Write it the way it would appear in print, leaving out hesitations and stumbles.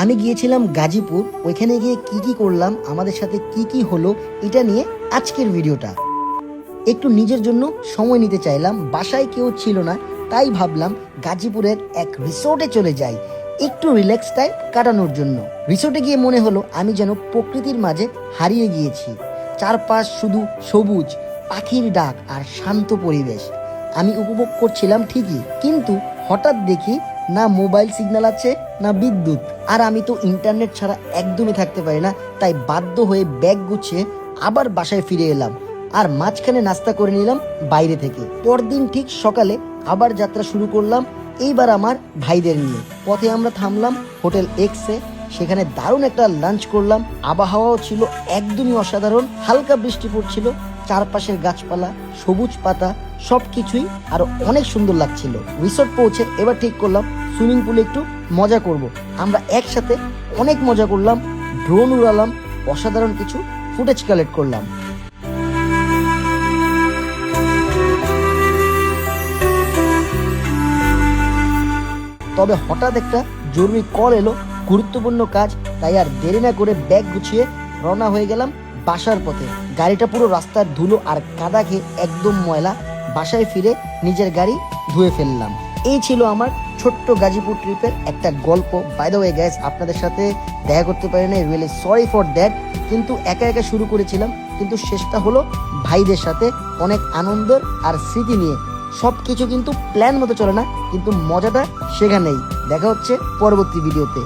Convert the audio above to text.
আমি গিয়েছিলাম গাজীপুর। ওইখানে গিয়ে কি করলাম, আমাদের সাথে কি হলো, এটা নিয়ে আজকের ভিডিওটা। একটু নিজের জন্য সময় নিতে চাইলাম, বাসায় কেউ ছিল না, তাই ভাবলাম গাজীপুরের এক রিসোর্টে চলে যাই একটু রিল্যাক্স টাইম কাটানোর জন্য। রিসোর্টে গিয়ে মনে হলো আমি যেন প্রকৃতির মাঝে হারিয়ে গিয়েছি। চারপাশ শুধু সবুজ, পাখির ডাক আর শান্ত পরিবেশ। আমি উপভোগ করছিলাম ঠিকই, কিন্তু হঠাৎ দেখি না মোবাইল সিগন্যাল আছে না বিদ্যুৎ। আর আমি তো ইন্টারনেট ছাড়া একদমই থাকতে পারি না, তাই বাধ্য হয়ে ব্যাগ গুছিয়ে আবার বাসায় ফিরে এলাম। আর মাঝখানে নাস্তা করে নিলাম বাইরে থেকে। পরদিন ঠিক সকালে আবার যাত্রা শুরু করলাম, এইবার আমার ভাইদের নিয়ে। পথে আমরা থামলাম হোটেল এক্সে, সেখানে দারুণ একটা লাঞ্চ করলাম। আবহাওয়াও ছিল একদমই অসাধারণ, হালকা বৃষ্টি পড়ছিল, চারপাশের গাছপালা, সবুজ পাতা, সবকিছুই আরো অনেক সুন্দর লাগছিল। রিসোর্ট পৌঁছে এবার ঠিক করলাম সুইমিং পুলে একটু মজা করব। আমরা একসাথে অনেক মজা করলাম, ড্রোন উড়ালাম, অসাধারণ কিছু ফুটেজ কালেক্ট করলাম। তবে হঠাৎ একটা জরুরি কল এলো, গুরুত্বপূর্ণ কাজ, তাই আর দেরি না করে ব্যাগ গুছিয়ে রওনা হয়ে গেলাম বাসার পথে। গাড়িটা পুরো রাস্তার ধুলো আর কাদা খেয়ে একদম ময়লা। বাসায় ফিরে নিজের গাড়ি ধুয়ে ফেললাম। এই ছিল আমার ছোট্ট গাজীপুর ট্রিপের একটা গল্প। বাই দ্য ওয়ে গাইস, আপনাদের সাথে দেখা করতে পারি না, রিয়েলি সরি ফর দ্যাট। কিন্তু একা একা শুরু করেছিলাম, কিন্তু শেষটা হলো ভাইদের সাথে অনেক আনন্দের আর স্মৃতি নিয়ে। সবকিছু কিন্তু প্ল্যান মতো চলে না, কিন্তু মজাটা সেখানেই। দেখা হচ্ছে পরবর্তী ভিডিওতে।